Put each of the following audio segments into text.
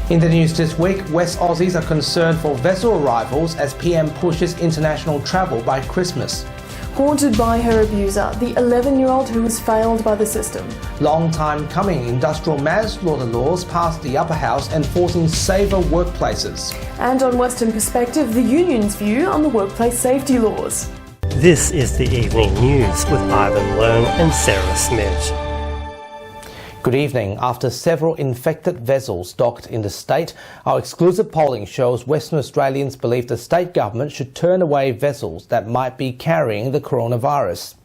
In the news this week, West Aussies are concerned for vessel arrivals as PM pushes international travel by Christmas. Haunted by her abuser, the 11-year-old who was failed by the system. Long time coming, industrial manslaughter laws passed the upper house enforcing safer workplaces. And on Western Perspective, the union's view on the workplace safety laws. This is the Evening News with Ivan Leung and Sarah Smith. Good evening. After several infected vessels docked in the state, our exclusive polling shows Western Australians believe the state government should turn away vessels that might be carrying the coronavirus.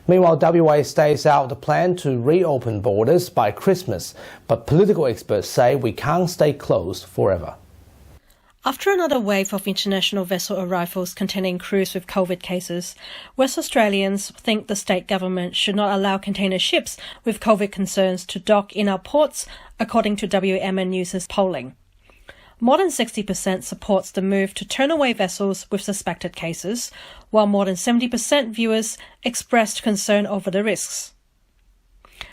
Meanwhile, WA stays out the plan to reopen borders by Christmas, but political experts say we can't stay closed forever. After another wave of international vessel arrivals containing crews with COVID cases, West Australians think the state government should not allow container ships with COVID concerns to dock in our ports, according to WMN News' polling. More than 60% supports the move to turn away vessels with suspected cases, while more than 70% viewers expressed concern over the risks.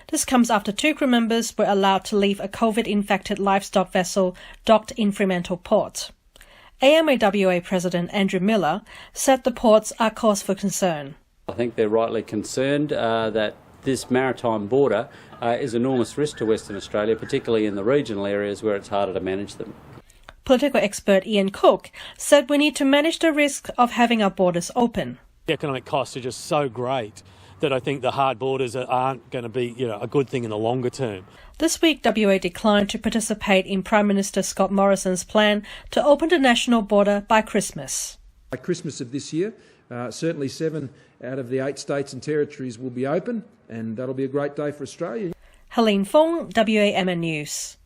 This comes after 2 crew members were allowed to leave a COVID-infected livestock vessel docked in Fremantle Port. AMAWA President Andrew Miller said the ports are cause for concern. I think they're rightly concerned that this maritime border is an enormous risk to Western Australia, particularly in the regional areas where it's harder to manage them. Political expert Ian Cook said we need to manage the risk of having our borders open. The economic costs are just so great that I think the hard borders aren't going to be, a good thing in the longer term. This week, WA declined to participate in Prime Minister Scott Morrison's plan to open the national border by Christmas. By Christmas of this year, certainly 7 out of the 8 states and territories will be open, and that'll be a great day for Australia. Helene Fong, WAMN News.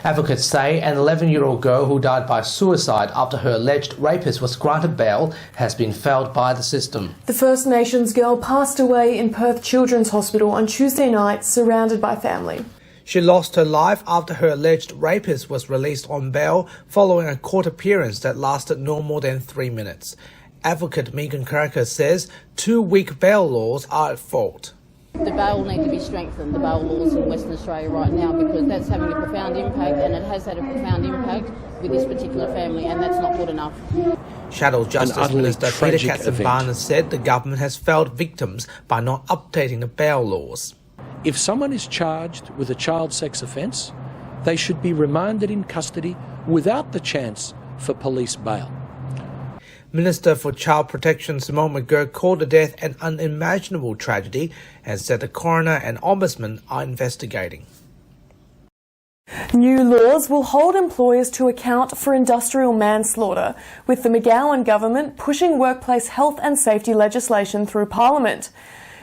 Advocates say an 11-year-old girl who died by suicide after her alleged rapist was granted bail has been failed by the system. The First Nations girl passed away in Perth Children's Hospital on Tuesday night, surrounded by family. She lost her life after her alleged rapist was released on bail following a court appearance that lasted no more than 3 minutes. Advocate Megan Cracker says 2 weak bail laws are at fault. The bail will need to be strengthened, the bail laws in Western Australia right now, because that's having a profound impact, and it has had a profound impact with this particular family, and that's not good enough. Shadow Justice Minister Peter Katzenbarner said the government has failed victims by not updating the bail laws. If someone is charged with a child sex offence, they should be remanded in custody without the chance for police bail. Minister for Child Protection Simone McGurk called the death an unimaginable tragedy and said the coroner and ombudsman are investigating. New laws will hold employers to account for industrial manslaughter, with the McGowan government pushing workplace health and safety legislation through Parliament.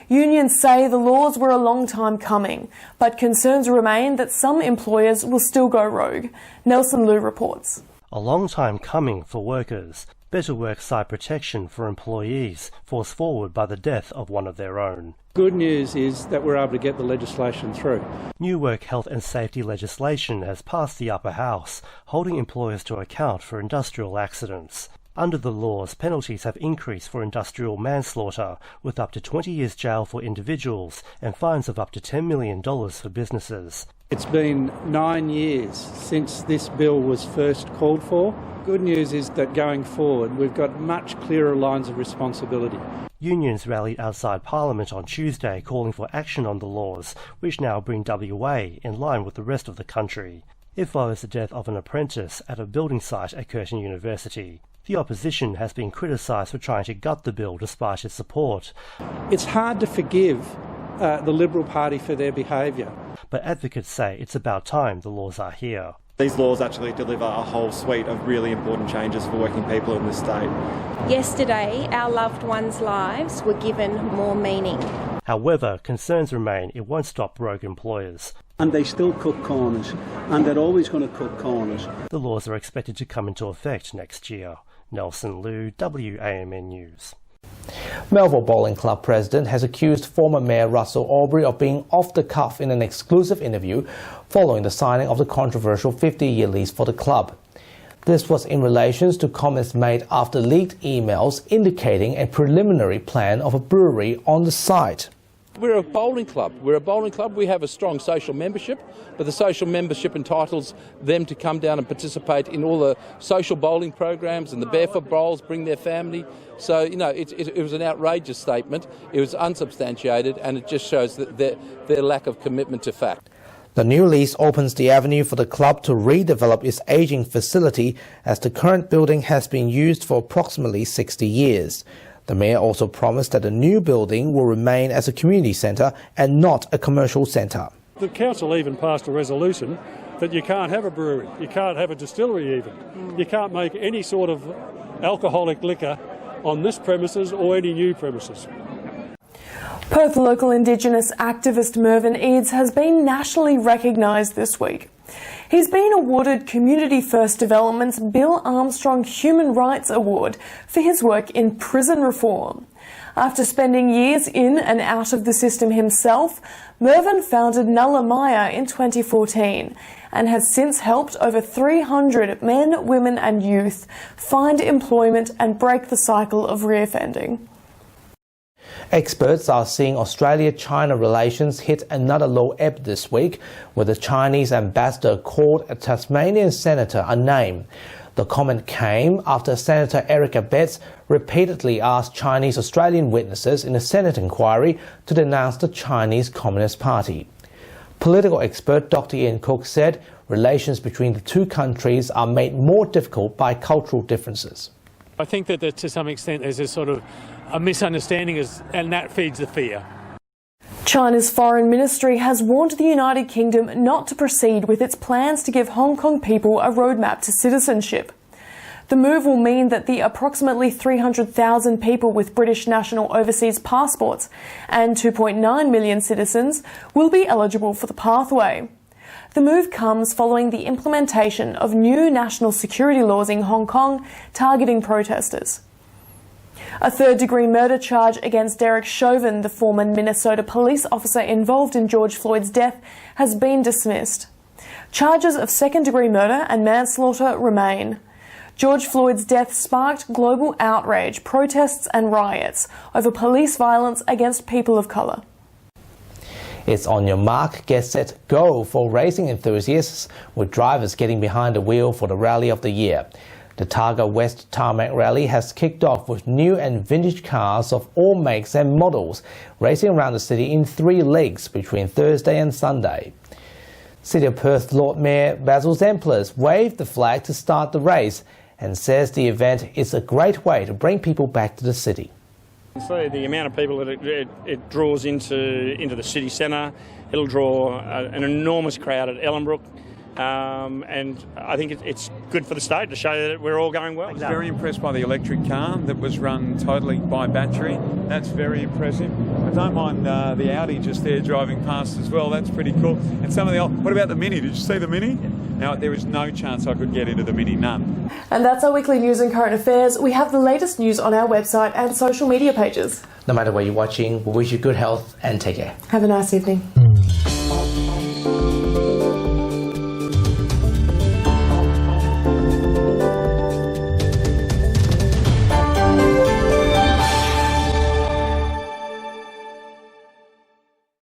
Unions say the laws were a long time coming, but concerns remain that some employers will still go rogue. Nelson Liu reports. A long time coming for workers. Better worksite protection for employees forced forward by the death of one of their own. Good news is that we're able to get the legislation through. New work health and safety legislation has passed the upper house, holding employers to account for industrial accidents. Under the laws, penalties have increased for industrial manslaughter, with up to 20 years jail for individuals and fines of up to $10 million for businesses. It's been 9 years since this bill was first called for. Good news is that going forward, we've got much clearer lines of responsibility. Unions rallied outside Parliament on Tuesday calling for action on the laws, which now bring WA in line with the rest of the country. It follows the death of an apprentice at a building site at Curtin University. The opposition has been criticised for trying to gut the bill despite its support. It's hard to forgive the Liberal Party for their behaviour. But advocates say it's about time the laws are here. These laws actually deliver a whole suite of really important changes for working people in this state. Yesterday, our loved ones' lives were given more meaning. However, concerns remain it won't stop rogue employers. And they still cut corners, and they're always going to cut corners. The laws are expected to come into effect next year. Nelson Liu, WAMN News. Melville Bowling Club president has accused former Mayor Russell Aubrey of being off the cuff in an exclusive interview following the signing of the controversial 50-year lease for the club. This was in relation to comments made after leaked emails indicating a preliminary plan of a brewery on the site. We're a bowling club. We have a strong social membership, but the social membership entitles them to come down and participate in all the social bowling programs and the barefoot bowls, bring their family. So, it was an outrageous statement. It was unsubstantiated, and it just shows that their lack of commitment to fact. The new lease opens the avenue for the club to redevelop its ageing facility, as the current building has been used for approximately 60 years. The Mayor also promised that the new building will remain as a community centre and not a commercial centre. The council even passed a resolution that you can't have a brewery, you can't have a distillery even. You can't make any sort of alcoholic liquor on this premises or any new premises. Perth local Indigenous activist Mervyn Eads has been nationally recognised this week. He's been awarded Community First Development's Bill Armstrong Human Rights Award for his work in prison reform. After spending years in and out of the system himself, Mervyn founded Nulla Maya in 2014 and has since helped over 300 men, women and youth find employment and break the cycle of reoffending. Experts are seeing Australia-China relations hit another low ebb this week, with the Chinese ambassador called a Tasmanian senator unnamed. The comment came after Senator Erica Betts repeatedly asked Chinese Australian witnesses in a Senate inquiry to denounce the Chinese Communist Party. Political expert Dr. Ian Cook said relations between the two countries are made more difficult by cultural differences. I think that to some extent there's a sort of a misunderstanding, and that feeds the fear. China's foreign ministry has warned the United Kingdom not to proceed with its plans to give Hong Kong people a roadmap to citizenship. The move will mean that the approximately 300,000 people with British national overseas passports and 2.9 million citizens will be eligible for the pathway. The move comes following the implementation of new national security laws in Hong Kong targeting protesters. A third-degree murder charge against Derek Chauvin, the former Minnesota police officer involved in George Floyd's death, has been dismissed. Charges of second-degree murder and manslaughter remain. George Floyd's death sparked global outrage, protests and riots over police violence against people of colour. It's on your mark, get set, go for racing enthusiasts, with drivers getting behind the wheel for the rally of the year. The Targa West Tarmac Rally has kicked off with new and vintage cars of all makes and models, racing around the city in 3 legs between Thursday and Sunday. City of Perth Lord Mayor Basil Zempilas waved the flag to start the race and says the event is a great way to bring people back to the city. So the amount of people that it draws into the city centre, it'll draw an enormous crowd at Ellenbrook. And I think it's good for the state to show that we're all going well. I was very impressed by the electric car that was run totally by battery. That's very impressive. I don't mind the Audi just there driving past as well. That's pretty cool. And some of the what about the Mini? Did you see the Mini? Yeah. Now, there is no chance I could get into the Mini, none. And that's our weekly news and current affairs. We have the latest news on our website and social media pages. No matter where you're watching, we wish you good health and take care. Have a nice evening.